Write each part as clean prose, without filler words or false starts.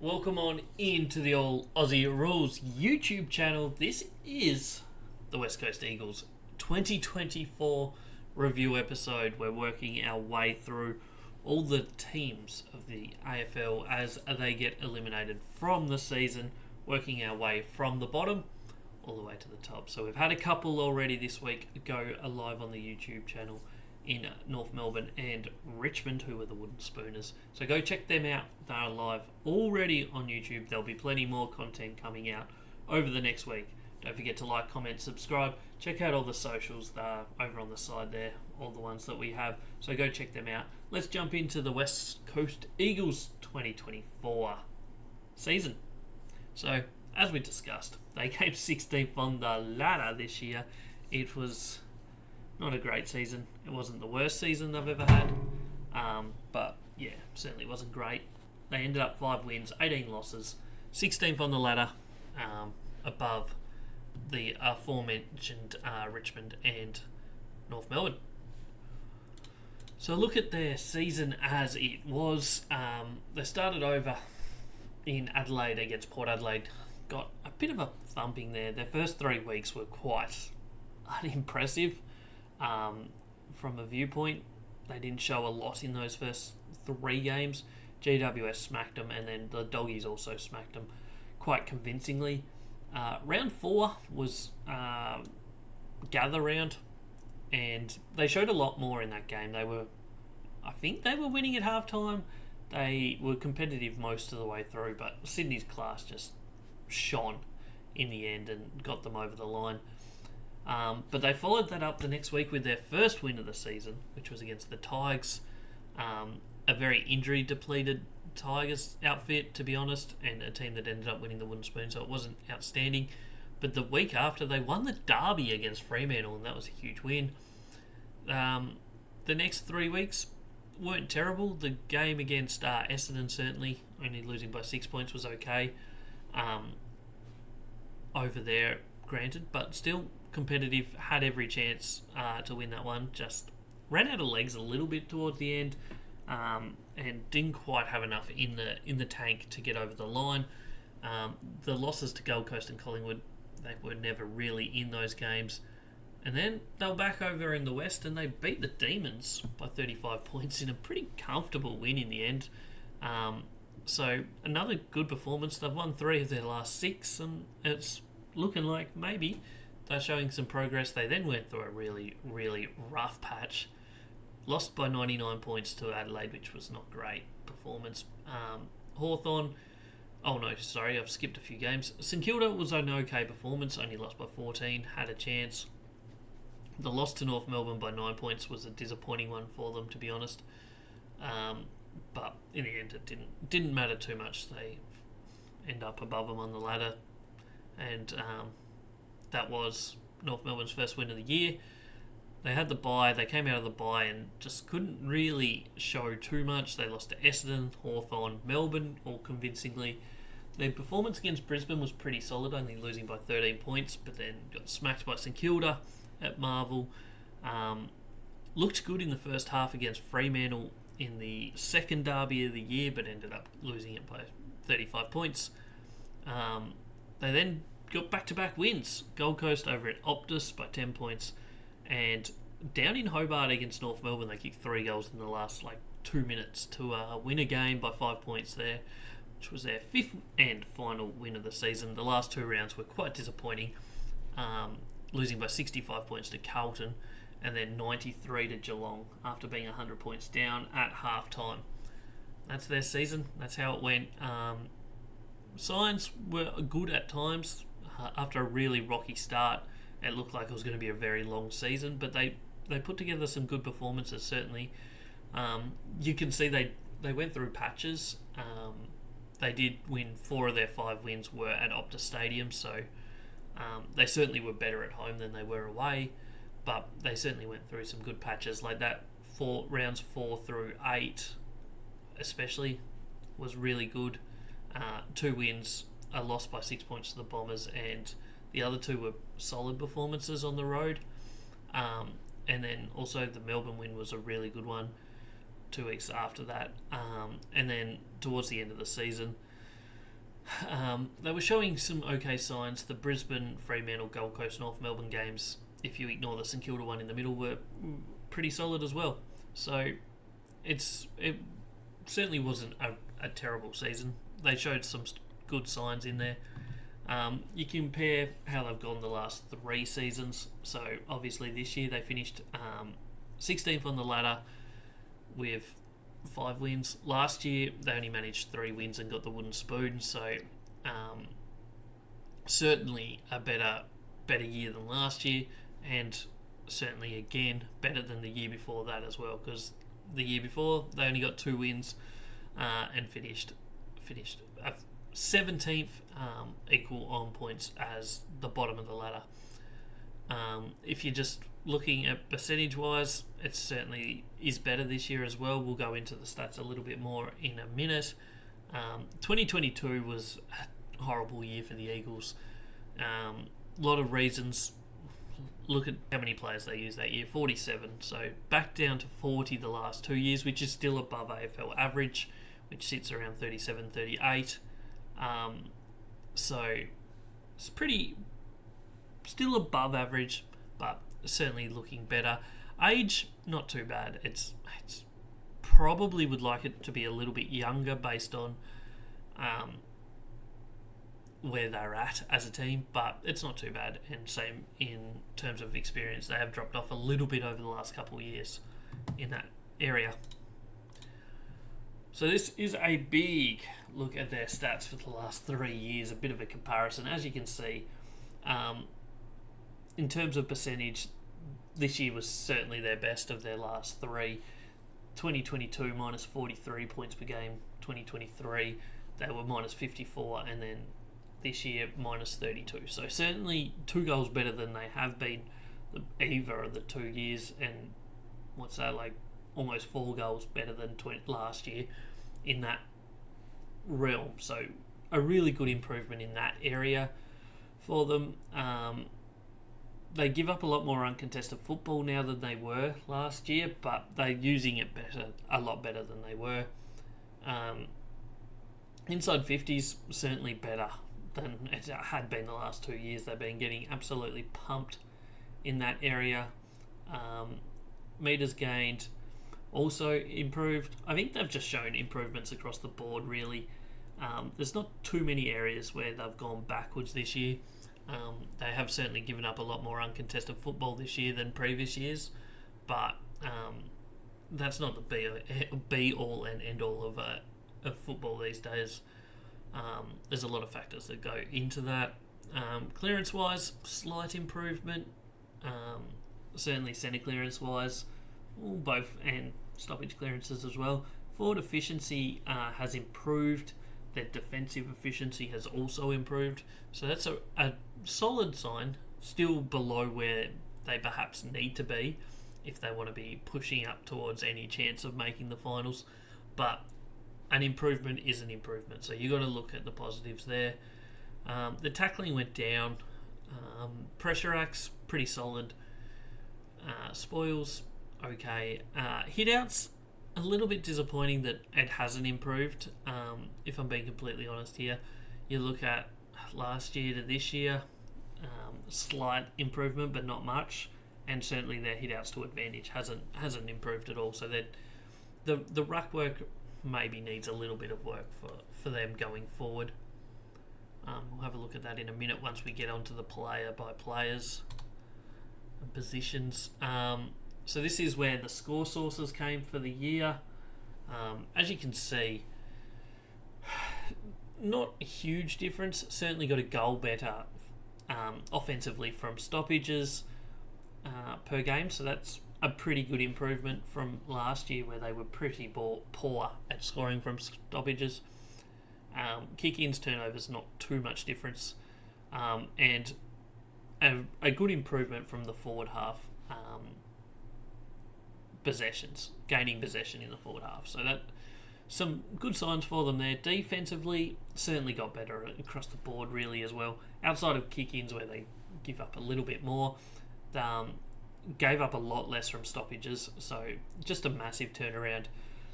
Welcome on into the All Aussie Rules YouTube channel. This is the West Coast Eagles 2024 review episode. We're working our way through all the teams of the AFL as they get eliminated from the season, working our way from the bottom all the way to the top. So we've had a couple already this week go live on the YouTube channel in North Melbourne and Richmond, who were the Wooden Spooners. So go check them out. They are live already on YouTube. There'll be plenty more content coming out over the next week. Don't forget to like, comment, subscribe. Check out all the socials that are over on the side there, all the ones that we have. So go check them out. Let's jump into the West Coast Eagles 2024 season. So, as we discussed, they came 16th on the ladder this year. It was not a great season. It wasn't the worst season I've ever had. But yeah, certainly wasn't great. They ended up 5 wins, 18 losses, 16th on the ladder, above the aforementioned Richmond and North Melbourne. So look at their season as it was. They started over in Adelaide against Port Adelaide. Got a bit of a thumping there. Their first 3 weeks were quite unimpressive. From a viewpoint, they didn't show a lot in those first 3 games. GWS smacked them, and then the Doggies also smacked them quite convincingly. Round 4 was gather round, and they showed a lot more in that game. I think they were winning at halftime. They were competitive most of the way through, but Sydney's class just shone in the end and got them over the line. But they followed that up the next week with their first win of the season, which was against the Tigers. A very injury-depleted Tigers outfit, to be honest, and a team that ended up winning the Wooden Spoon, so it wasn't outstanding. But the week after, they won the derby against Fremantle, and that was a huge win. The next 3 weeks weren't terrible. The game against Essendon, certainly, only losing by 6 points, was okay. Over there, granted, but still competitive, had every chance to win that one. Just ran out of legs a little bit towards the end, and didn't quite have enough in the tank to get over the line. The losses to Gold Coast and Collingwood, they were never really in those games. And then they were back over in the West, and they beat the Demons by 35 points in a pretty comfortable win in the end. So another good performance. They've won 3 of their last 6, and it's looking like maybe they're showing some progress. They then went through a really, really rough patch. Lost by 99 points to Adelaide, which was not great performance. Hawthorn, I've skipped a few games. St Kilda was an okay performance, only lost by 14, had a chance. The loss to North Melbourne by 9 points was a disappointing one for them, to be honest. But in the end, it didn't matter too much. They end up above them on the ladder, and that was North Melbourne's first win of the year. They had the bye. They came out of the bye and just couldn't really show too much. They lost to Essendon, Hawthorn, Melbourne, all convincingly. Their performance against Brisbane was pretty solid, only losing by 13 points, but then got smacked by St Kilda at Marvel. Looked good in the first half against Fremantle in the second derby of the year, but ended up losing it by 35 points. They then got back-to-back wins. Gold Coast over at Optus by 10 points. And down in Hobart against North Melbourne, they kicked 3 goals in the last 2 minutes to win a game by 5 points there, which was their 5th and final win of the season. The last 2 rounds were quite disappointing, losing by 65 points to Carlton and then 93 to Geelong after being 100 points down at half-time. That's their season. That's how it went. Signs were good at times. After a really rocky start, it looked like it was going to be a very long season, but they put together some good performances, certainly. You can see they went through patches. They did win 4 of their 5 wins were at Optus Stadium, so they certainly were better at home than they were away, but they certainly went through some good patches like that. Rounds 4 through 8 especially was really good. 2 wins, a loss by 6 points to the Bombers, and the other 2 were solid performances on the road. And then also the Melbourne win was a really good one 2 weeks after that. And then towards the end of the season, They were showing some okay signs. The Brisbane, Fremantle, Gold Coast, North Melbourne games, if you ignore the St Kilda one in the middle, were pretty solid as well. So it certainly wasn't a terrible season. They showed some good signs in there. You compare how they've gone the last 3 seasons. So obviously this year they finished 16th on the ladder with 5 wins. Last year they only managed 3 wins and got the wooden spoon. So certainly a better year than last year, and certainly again better than the year before that as well. Because the year before they only got 2 wins and finished 17th, equal on points as the bottom of the ladder. If you're just looking at percentage wise, it certainly is better this year as well. We'll go into the stats a little bit more in a minute. 2022 was a horrible year for the Eagles. A lot of reasons. Look at how many players they used that year, 47. So back down to 40 the last 2 years, which is still above AFL average, which sits around 37, 38. So it's pretty still above average, but certainly looking better. Age, not too bad. It's probably would like it to be a little bit younger based on where they're at as a team, but it's not too bad. And same in terms of experience, they have dropped off a little bit over the last couple of years in that area. So this is a big look at their stats for the last 3 years, a bit of a comparison. As you can see, in terms of percentage, this year was certainly their best of their last 3. 2022 minus 43 points per game. 2023 they were minus 54, and then this year minus 32. So certainly 2 goals better than they have been either of the 2 years, and what's that, like almost 4 goals better than last year in that realm. So a really good improvement in that area for them. They give up a lot more uncontested football now than they were last year, but they're using it a lot better than they were. Inside 50s, certainly better than it had been the last 2 years. They've been getting absolutely pumped in that area. Meters gained also improved. I think they've just shown improvements across the board, really. There's not too many areas where they've gone backwards this year. They have certainly given up a lot more uncontested football this year than previous years, but that's not the be all and end all of football these days. There's a lot of factors that go into that. Clearance wise, slight improvement. Certainly centre clearance wise, both, and stoppage clearances as well. Forward efficiency has improved. Their defensive efficiency has also improved. So that's a solid sign, still below where they perhaps need to be if they want to be pushing up towards any chance of making the finals. But an improvement is an improvement. So you've got to look at the positives there. The tackling went down. Pressure acts, pretty solid. Spoils, okay. Hit-outs, a little bit disappointing that it hasn't improved, if I'm being completely honest here. You look at last year to this year, slight improvement, but not much. And certainly their hit-outs to advantage hasn't improved at all. So that the ruck work maybe needs a little bit of work for them going forward. We'll have a look at that in a minute once we get onto the player by players and positions. So this is where the score sources came for the year. As you can see, not a huge difference. Certainly got a goal better offensively from stoppages per game. So that's a pretty good improvement from last year where they were pretty poor at scoring from stoppages. Kick-ins, turnovers, not too much difference. And a good improvement from the forward half possessions, gaining possession in the forward half. So that some good signs for them there. Defensively, certainly got better across the board really as well. Outside of kick-ins where they give up a little bit more, gave up a lot less from stoppages. So just a massive turnaround.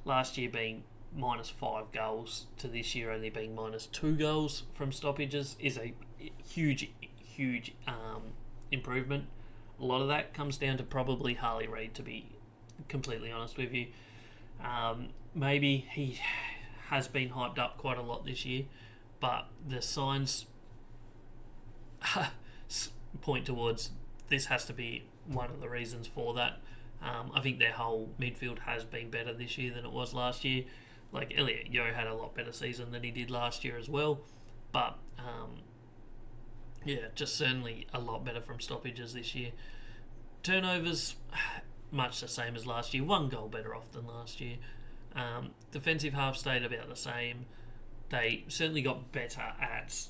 Last year being -5 goals to this year only being -2 goals from stoppages is a huge improvement. A lot of that comes down to probably Harley Reid, to be completely honest with you. Maybe he has been hyped up quite a lot this year, but the signs point towards this has to be one of the reasons for that. I think their whole midfield has been better this year than it was last year. Like, Elliot Yeo had a lot better season than he did last year as well, but just certainly a lot better from stoppages this year. Turnovers, much the same as last year. 1 goal better off than last year. Defensive half stayed about the same. They certainly got better at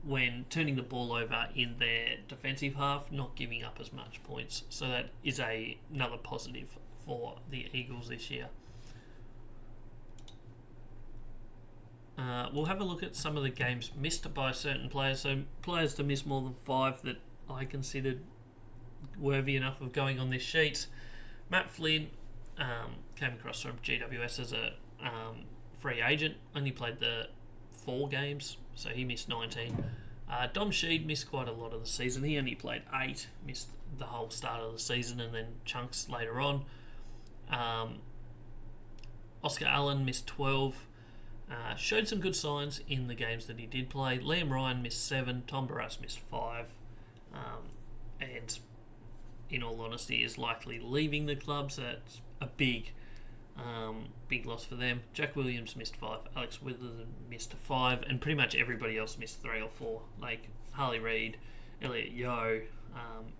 when turning the ball over in their defensive half, not giving up as much points. So that is another positive for the Eagles this year. We'll have a look at some of the games missed by certain players. So players to miss more than 5 that I considered worthy enough of going on this sheet. Matt Flynn came across from GWS as a free agent. Only played the 4 games, so he missed 19. Dom Sheed missed quite a lot of the season. He only played 8, missed the whole start of the season and then chunks later on. Oscar Allen missed 12. Showed some good signs in the games that he did play. Liam Ryan missed 7. Tom Barras missed 5. And in all honesty is likely leaving the club, so that's a big loss for them. Jack Williams missed 5. Alex Witherden missed 5. And pretty much everybody else missed 3 or 4. Like Harley Reid, Elliot Yeo,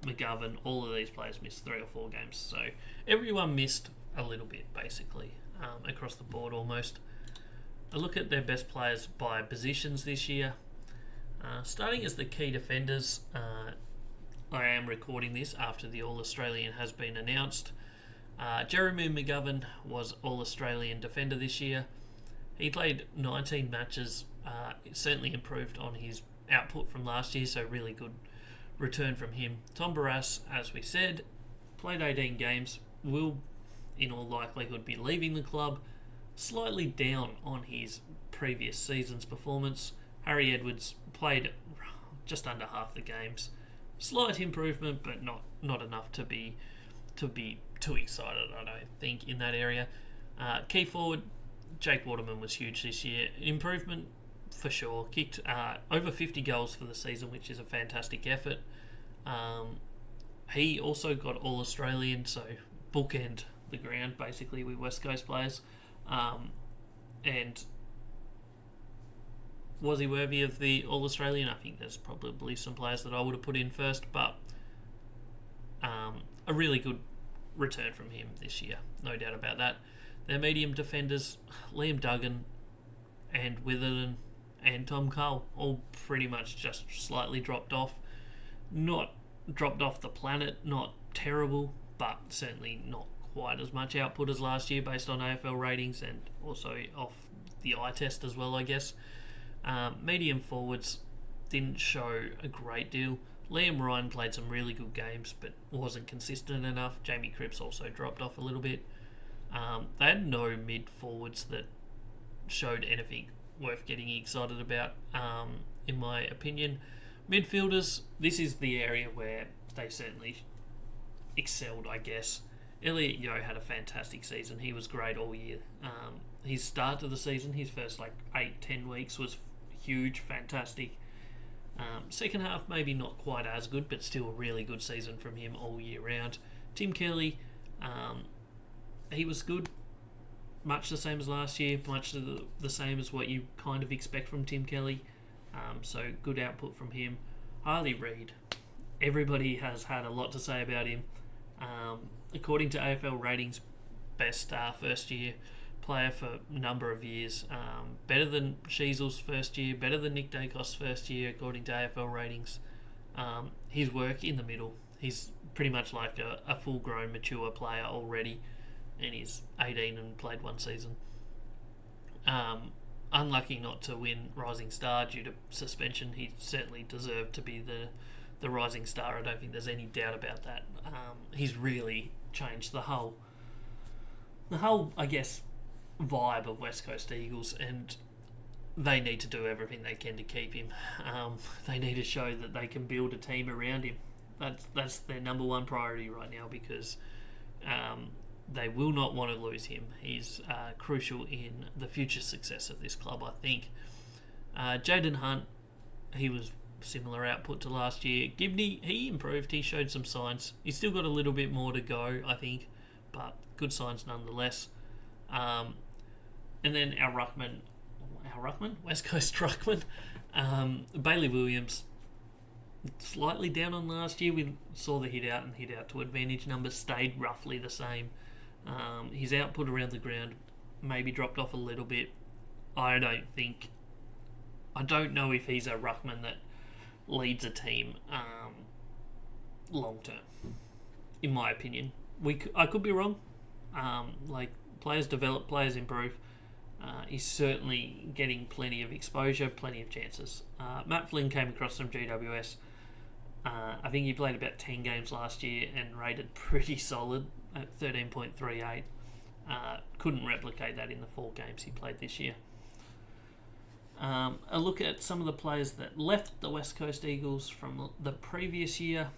McGovern, all of these players missed 3 or 4 games. So everyone missed a little bit, basically, across the board almost. A look at their best players by positions this year. Starting as the key defenders, I am recording this after the All-Australian has been announced. Jeremy McGovern was All-Australian defender this year. He played 19 matches. It certainly improved on his output from last year, so really good return from him. Tom Barras, as we said, played 18 games, will in all likelihood be leaving the club. Slightly down on his previous season's performance. Harry Edwards played just under half the games. Slight improvement, but not enough to be too excited, I don't think, in that area. Key forward, Jake Waterman was huge this year. Improvement for sure. Kicked over 50 goals for the season, which is a fantastic effort. He also got All-Australian, so bookend the ground basically with West Coast players. And was he worthy of the All-Australian? I think there's probably some players that I would have put in first, but a really good return from him this year, no doubt about that. Their medium defenders, Liam Duggan and Witherden and Tom Cole, all pretty much just slightly dropped off. Not dropped off the planet, not terrible, but certainly not quite as much output as last year based on AFL ratings and also off the eye test as well, I guess. Medium forwards didn't show a great deal. Liam Ryan played some really good games but wasn't consistent enough. Jamie Cripps also dropped off a little bit. They had no mid forwards that showed anything worth getting excited about, in my opinion. Midfielders, this is the area where they certainly excelled, I guess. Elliot Yeo had a fantastic season. He was great all year. His start of the season, his first 8-10 weeks was huge, fantastic. Second half maybe not quite as good, but still a really good season from him all year round. Tim Kelly, he was good, much the same as last year, much the same as what you kind of expect from Tim Kelly. So good output from him. Harley Reid, everybody has had a lot to say about him. According to AFL ratings, best first year player for a number of years. Better than Sheasel's first year, better than Nick Dacos' first year, according to AFL ratings. His work in the middle, he's pretty much like a full-grown, mature player already, and he's 18 and played 1 season. Unlucky not to win Rising Star due to suspension. He certainly deserved to be the Rising Star. I don't think there's any doubt about that. He's really changed the whole, I guess, vibe of West Coast Eagles, and they need to do everything they can to keep him. They need to show that they can build a team around him. That's their number one priority right now, because they will not want to lose him. He's crucial in the future success of this club, I think. Jaden Hunt, he was similar output to last year. Gibney, he improved. He showed some signs. He's still got a little bit more to go, I think, but good signs nonetheless. And then our ruckman, West Coast ruckman, Bailey Williams, slightly down on last year. We saw the hit out to advantage numbers stayed roughly the same. His output around the ground maybe dropped off a little bit. I don't know if he's a ruckman that leads a team long term, in my opinion. I could be wrong. Players develop, players improve. He's certainly getting plenty of exposure, plenty of chances. Matt Flynn came across from GWS. I think he played about 10 games last year and rated pretty solid at 13.38. Couldn't replicate that in the 4 games he played this year. A look at some of the players that left the West Coast Eagles from the previous year.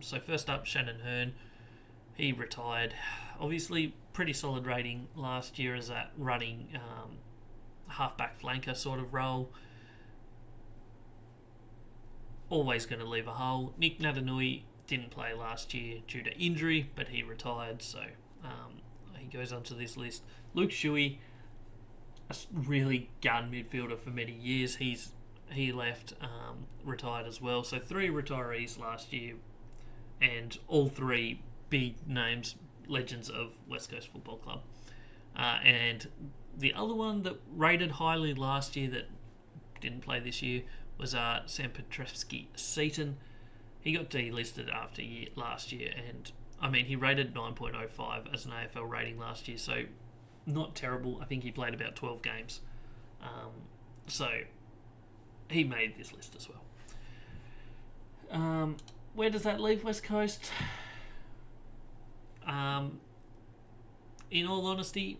So first up, Shannon Hearn. He retired. Obviously, pretty solid rating last year as that running halfback flanker sort of role. Always going to leave a hole. Nick Natanui didn't play last year due to injury, but he retired, so he goes onto this list. Luke Shuey, a really gun midfielder for many years. He left, retired as well. So 3 retirees last year, and all 3 big names, legends of West Coast Football Club. And the other one that rated highly last year that didn't play this year was Sam Petrevski-Seaton. He got delisted after last year, and I mean, he rated 9.05 as an AFL rating last year, so not terrible. I think he played about 12 games. So he made this list as well. Where does that leave West Coast? In all honesty,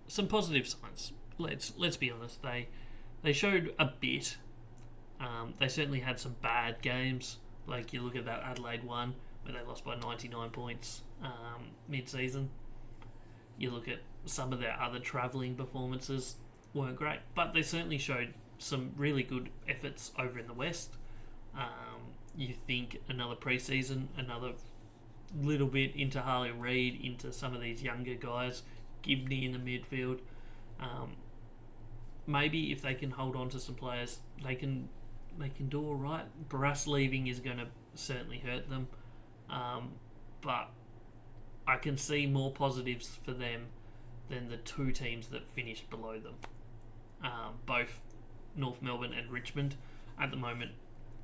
some positive signs. Let's be honest. They showed a bit. They certainly had some bad games. Like you look at that Adelaide one where they lost by 99 points mid-season. You look at some of their other travelling performances, weren't great, but they certainly showed some really good efforts over in the West. You think another pre-season, another little bit into Harley Reid, into some of these younger guys, Gibney in the midfield. Maybe if they can hold on to some players, they can do all right. Barras leaving is going to certainly hurt them, but I can see more positives for them than the 2 teams that finished below them, both North Melbourne and Richmond. At the moment,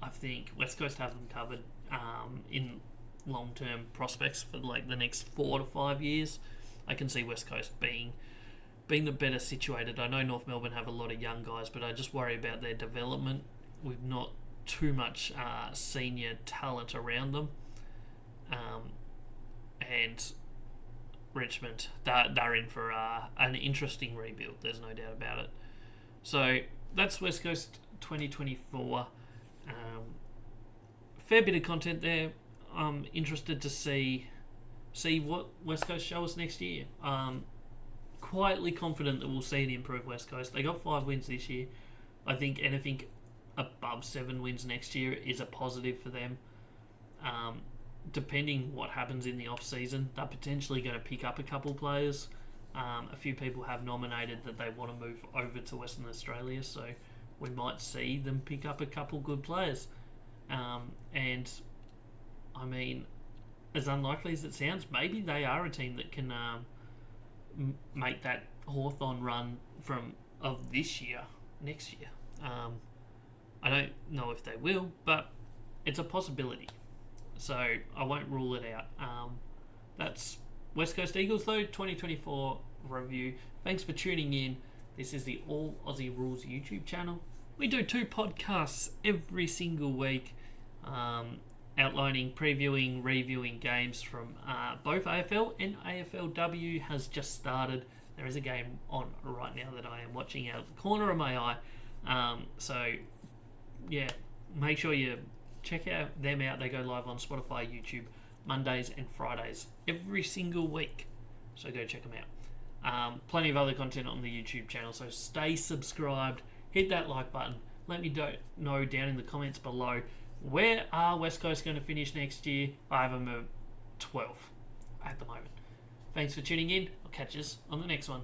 I think West Coast have them covered in long-term prospects for like the next 4 to 5 years. I can see West Coast being the better situated. I know North Melbourne have a lot of young guys, but I just worry about their development with not too much senior talent around them. And Richmond, they're in for an interesting rebuild. There's no doubt about it. So that's West Coast 2024. Fair bit of content there. I'm interested to see what West Coast show us next year. Quietly confident that we'll see an improved West Coast. They got 5 wins this year. I think anything above 7 wins next year is a positive for them. Depending what happens in the off-season, they're potentially going to pick up a couple players. A few people have nominated that they want to move over to Western Australia, so we might see them pick up a couple good players. And, I mean, as unlikely as it sounds, maybe they are a team that can make that Hawthorn run of this year, next year. I don't know if they will, but it's a possibility. So I won't rule it out. That's West Coast Eagles, though, 2024 review. Thanks for tuning in. This is the All Aussie Rules YouTube channel. We do 2 podcasts every single week, outlining, previewing, reviewing games from both AFL and AFLW has just started. There is a game on right now that I am watching out of the corner of my eye. So, yeah, make sure you check them out. They go live on Spotify, YouTube, Mondays and Fridays every single week. So go check them out. Plenty of other content on the YouTube channel. So stay subscribed. Hit that like button. Let me know down in the comments below, where are West Coast going to finish next year? I have them at 12 at the moment. Thanks for tuning in. I'll catch us on the next one.